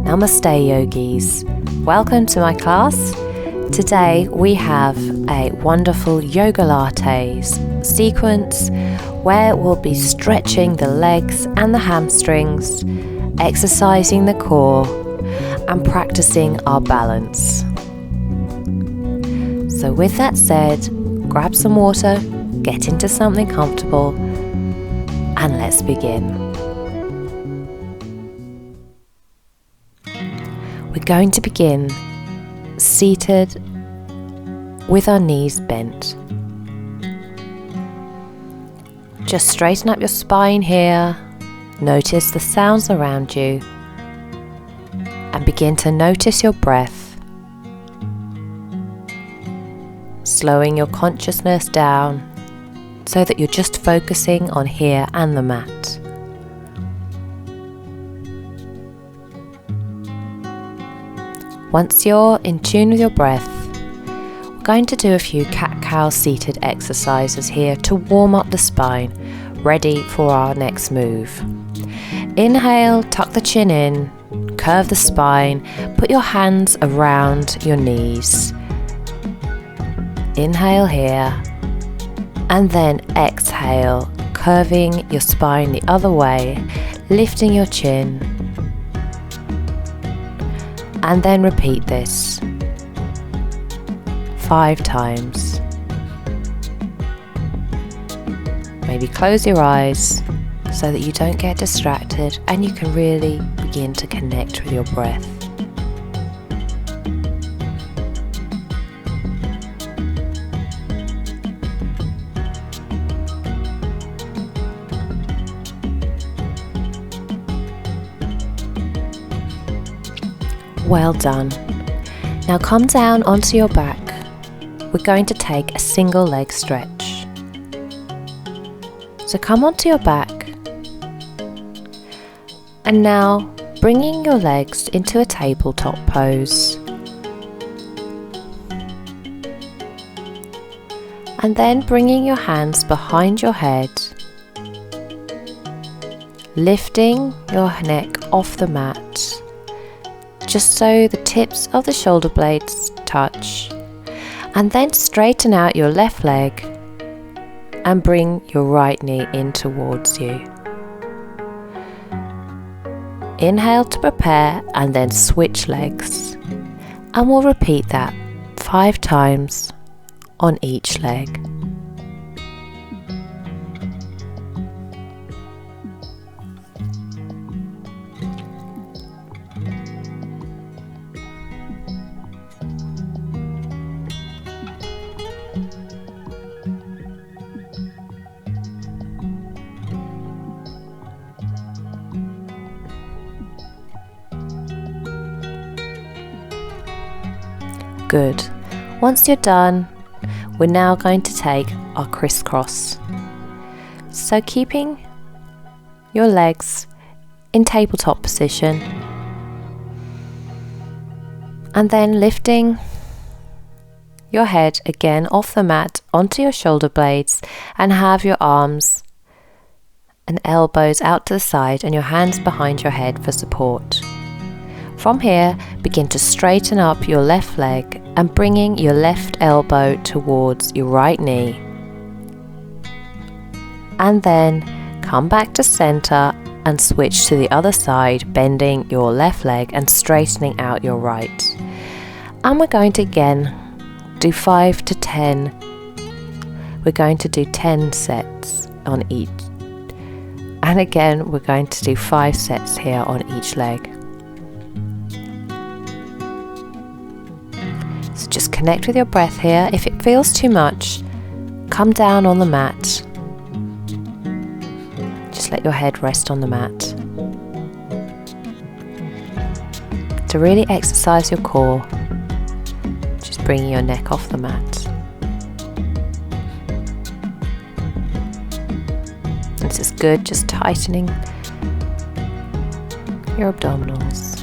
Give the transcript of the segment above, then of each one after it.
Namaste yogis, welcome to my class. Today we have a wonderful Yogalates sequence where we'll be stretching the legs and the hamstrings, exercising the core and practicing our balance. So with that said, grab some water, get into something comfortable and let's begin. We're going to begin seated with our knees bent. Just straighten up your spine here, notice the sounds around you and begin to notice your breath, slowing your consciousness down so that you're just focusing on here and the mat. Once you're in tune with your breath, we're going to do a few cat-cow seated exercises here to warm up the spine, ready for our next move. Inhale, tuck the chin in, curve the spine, put your hands around your knees. Inhale here, and then exhale, curving your spine the other way, lifting your chin. And then repeat this 5 times. Maybe close your eyes so that you don't get distracted and you can really begin to connect with your breath. Well done. Now come down onto your back. We're going to take a single leg stretch. So come onto your back. And now bringing your legs into a tabletop pose. And then bringing your hands behind your head. Lifting your neck off the mat, just so the tips of the shoulder blades touch, and then straighten out your left leg and bring your right knee in towards you. Inhale to prepare and then switch legs, and we'll repeat that 5 times on each leg. Good. Once you're done, we're now going to take our crisscross. So keeping your legs in tabletop position and then lifting your head again off the mat onto your shoulder blades and have your arms and elbows out to the side and your hands behind your head for support. From here, begin to straighten up your left leg and bringing your left elbow towards your right knee. And then come back to center and switch to the other side, bending your left leg and straightening out your right. And we're going to again do 5 to 10. We're going to do 10 sets on each. And again, we're going to do 5 sets here on each leg. So just connect with your breath here. If it feels too much, come down on the mat. Just let your head rest on the mat. To really exercise your core, just bringing your neck off the mat. This is good, just tightening your abdominals,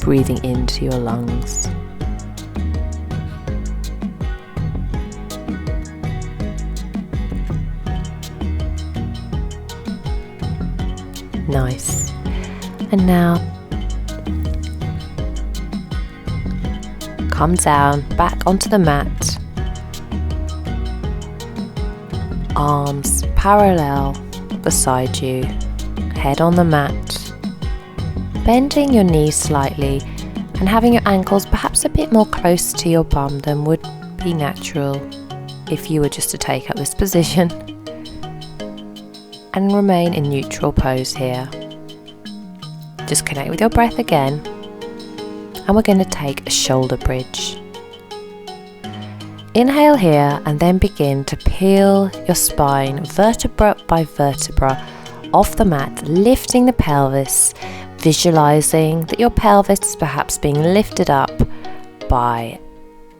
breathing into your lungs. Nice. And now come down, back onto the mat. Arms parallel beside you, head on the mat. Bending your knees slightly and having your ankles perhaps a bit more close to your bum than would be natural if you were just to take up this position. And remain in neutral pose here. Just connect with your breath again. And we're going to take a shoulder bridge. Inhale here and then begin to peel your spine vertebra by vertebra off the mat, lifting the pelvis, visualizing that your pelvis is perhaps being lifted up by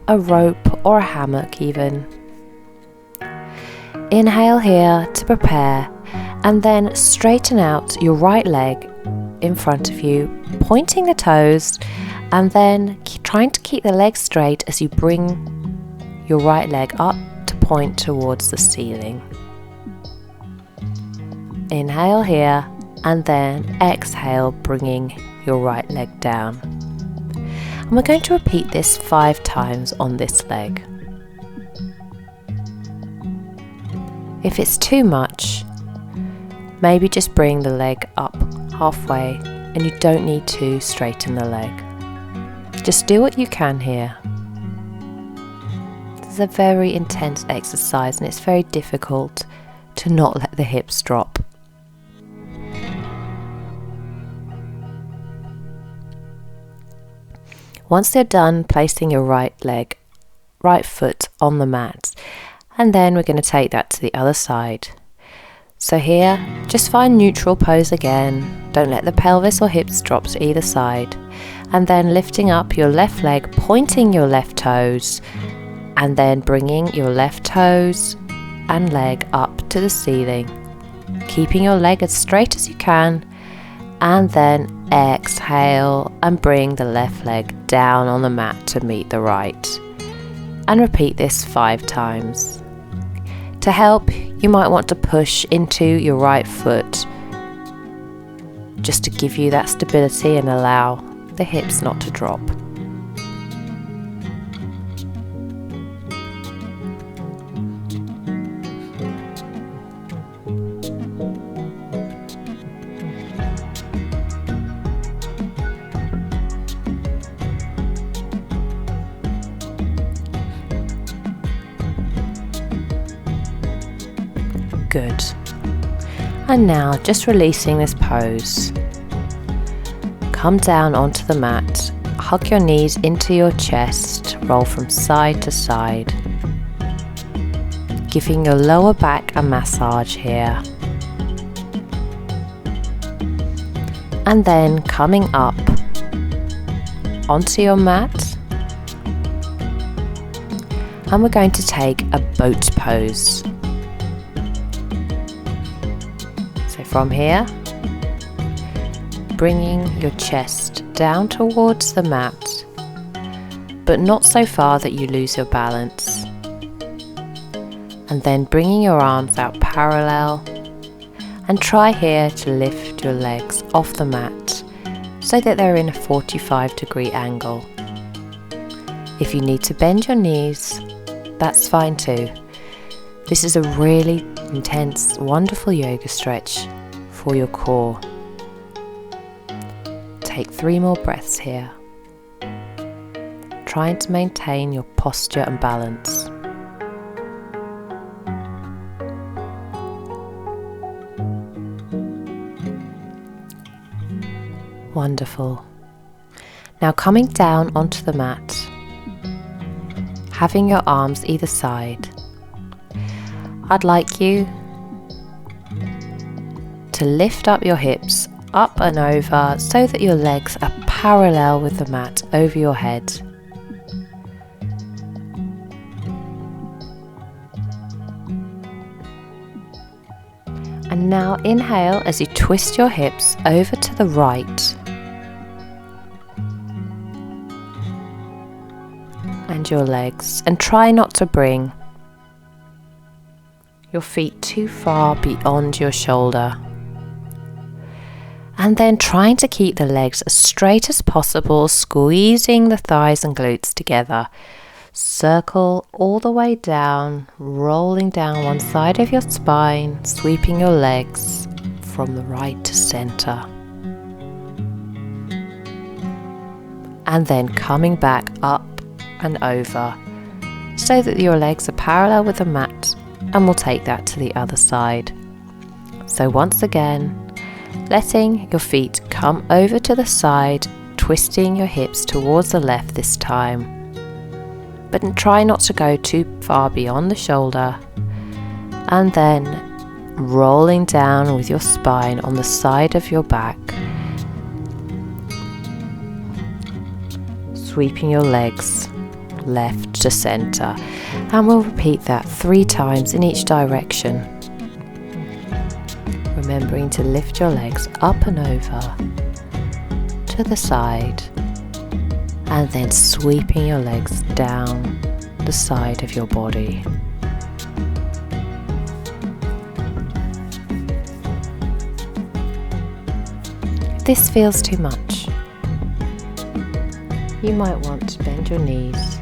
a rope or a hammock even. Inhale here to prepare and then straighten out your right leg in front of you, pointing the toes and then trying to keep the leg straight as you bring your right leg up to point towards the ceiling. Inhale here and then exhale, bringing your right leg down. And we're going to repeat this 5 times on this leg. If it's too much, maybe just bring the leg up halfway and you don't need to straighten the leg. Just do what you can here. This is a very intense exercise and it's very difficult to not let the hips drop. Once you're done placing your right foot on the mat, and then we're going to take that to the other side. So here, just find neutral pose again. Don't let the pelvis or hips drop to either side. And then lifting up your left leg, pointing your left toes, and then bringing your left toes and leg up to the ceiling. Keeping your leg as straight as you can, and then exhale and bring the left leg down on the mat to meet the right. And repeat this 5 times. To help, you might want to push into your right foot just to give you that stability and allow the hips not to drop. Good. And now just releasing this pose. Come down onto the mat, hug your knees into your chest, roll from side to side, giving your lower back a massage here. And then coming up onto your mat, and we're going to take a boat pose. From here, bringing your chest down towards the mat, but not so far that you lose your balance. And then bringing your arms out parallel, and try here to lift your legs off the mat so that they're in a 45-degree angle. If you need to bend your knees, that's fine too. This is a really intense, wonderful yoga stretch for your core. Take 3 more breaths here, trying to maintain your posture and balance. Wonderful. Now coming down onto the mat, having your arms either side, I'd like you to lift up your hips up and over so that your legs are parallel with the mat over your head. And now inhale as you twist your hips over to the right and your legs, and try not to bring your feet too far beyond your shoulder. And then trying to keep the legs as straight as possible, squeezing the thighs and glutes together. Circle all the way down, rolling down one side of your spine, sweeping your legs from the right to center. And then coming back up and over so that your legs are parallel with the mat, and we'll take that to the other side. So once again, letting your feet come over to the side, twisting your hips towards the left this time. But try not to go too far beyond the shoulder. And then rolling down with your spine on the side of your back. Sweeping your legs left to center. And we'll repeat that 3 times in each direction. Remembering to lift your legs up and over to the side, and then sweeping your legs down the side of your body. If this feels too much, you might want to bend your knees.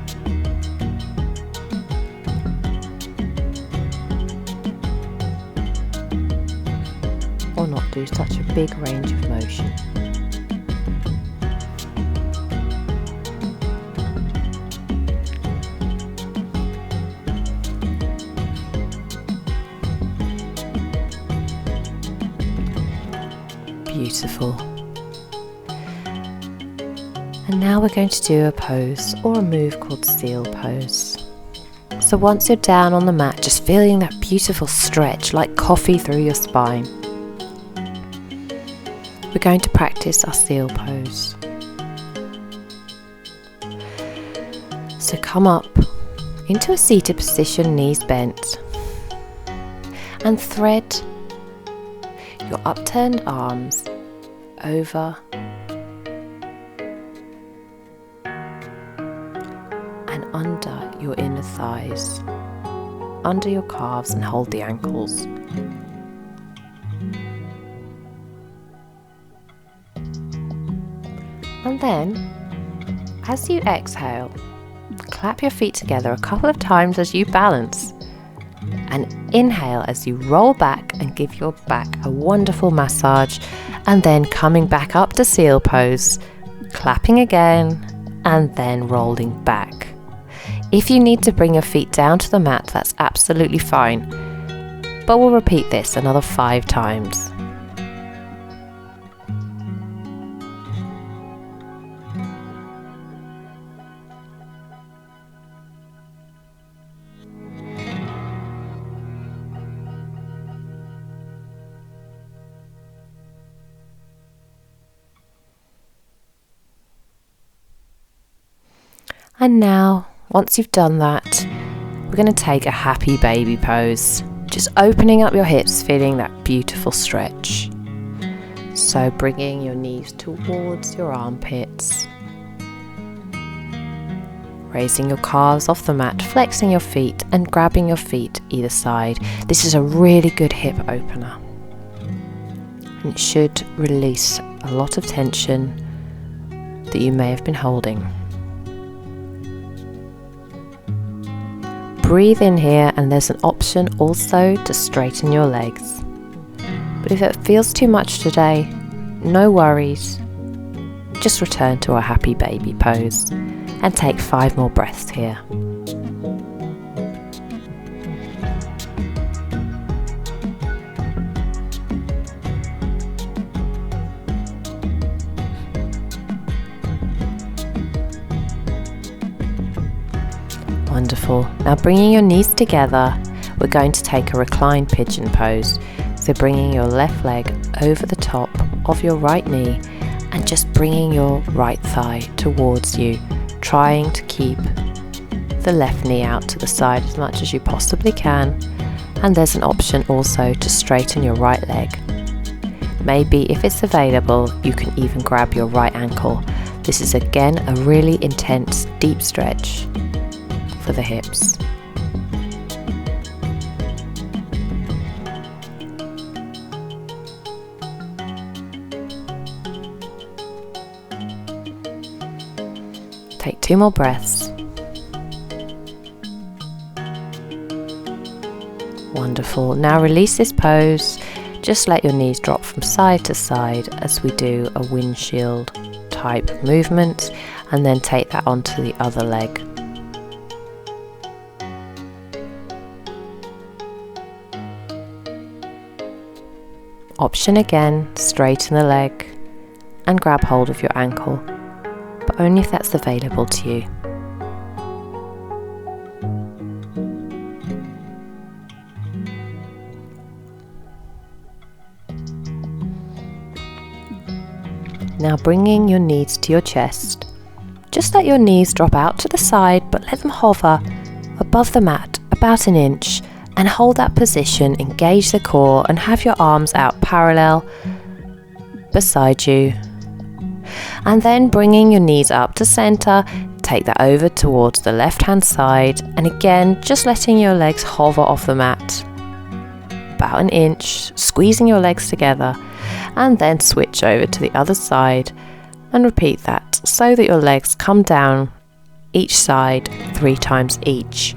Or not do such a big range of motion. Beautiful. And now we're going to do a pose or a move called seal pose. So once you're down on the mat, just feeling that beautiful stretch like coffee through your spine. We're going to practice our seal pose. So come up into a seated position, knees bent, and thread your upturned arms over and under your inner thighs, under your calves, and hold the ankles. And then, as you exhale, clap your feet together a couple of times as you balance. And inhale as you roll back and give your back a wonderful massage. And then coming back up to seal pose, clapping again, and then rolling back. If you need to bring your feet down to the mat, that's absolutely fine. But we'll repeat this another 5 times. And now, once you've done that, we're going to take a happy baby pose. Just opening up your hips, feeling that beautiful stretch. So bringing your knees towards your armpits. Raising your calves off the mat, flexing your feet and grabbing your feet either side. This is a really good hip opener. And it should release a lot of tension that you may have been holding. Breathe in here, and there's an option also to straighten your legs. But if it feels too much today, no worries. Just return to a happy baby pose and take 5 more breaths here. Wonderful. Now bringing your knees together, we're going to take a reclined pigeon pose. So bringing your left leg over the top of your right knee and just bringing your right thigh towards you, trying to keep the left knee out to the side as much as you possibly can. And there's an option also to straighten your right leg. Maybe if it's available, you can even grab your right ankle. This is again a really intense deep stretch for the hips. Take 2 more breaths. Wonderful. Now release this pose. Just let your knees drop from side to side as we do a windshield type movement, and then take that onto the other leg. Option again, straighten the leg and grab hold of your ankle, but only if that's available to you. Now bringing your knees to your chest, just let your knees drop out to the side, but let them hover above the mat about an inch, and hold that position, engage the core and have your arms out parallel beside you. And then bringing your knees up to center, take that over towards the left hand side, and again just letting your legs hover off the mat about an inch, squeezing your legs together, and then switch over to the other side and repeat that so that your legs come down each side 3 times each.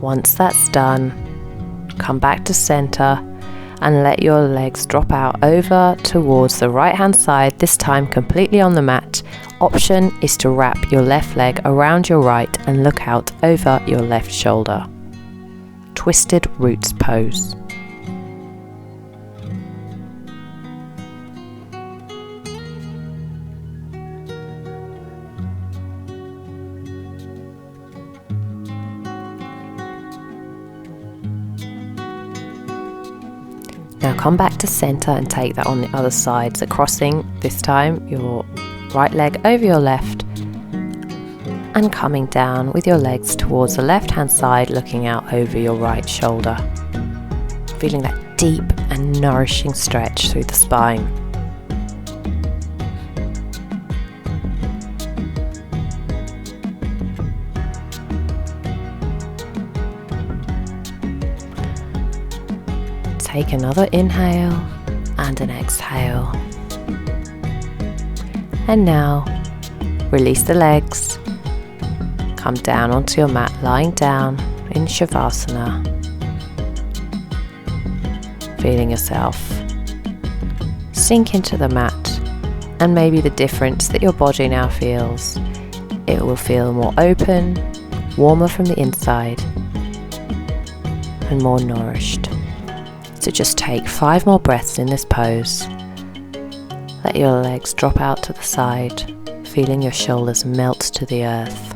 Once that's done, come back to center and let your legs drop out over towards the right hand side, this time completely on the mat. Option is to wrap your left leg around your right and look out over your left shoulder. Twisted roots pose. Now come back to center and take that on the other side. So crossing this time your right leg over your left and coming down with your legs towards the left hand side, looking out over your right shoulder. Feeling that deep and nourishing stretch through the spine. Take another inhale and an exhale. And now release the legs. Come down onto your mat, lying down in Shavasana. Feeling yourself sink into the mat, and maybe the difference that your body now feels. It will feel more open, warmer from the inside, and more nourished. So just take 5 more breaths in this pose. Let your legs drop out to the side, feeling your shoulders melt to the earth.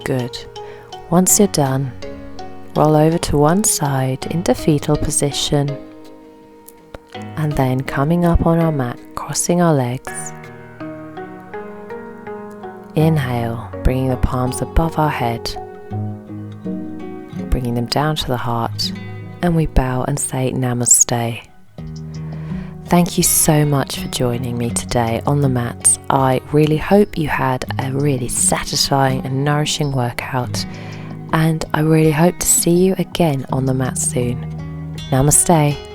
Good. Once you're done, roll over to one side into fetal position, and then coming up on our mat, crossing our legs. Inhale, bringing the palms above our head, bringing them down to the heart, and we bow and say Namaste. Thank you so much for joining me today on the mat. I really hope you had a really satisfying and nourishing workout, and I really hope to see you again on the mat soon. Namaste.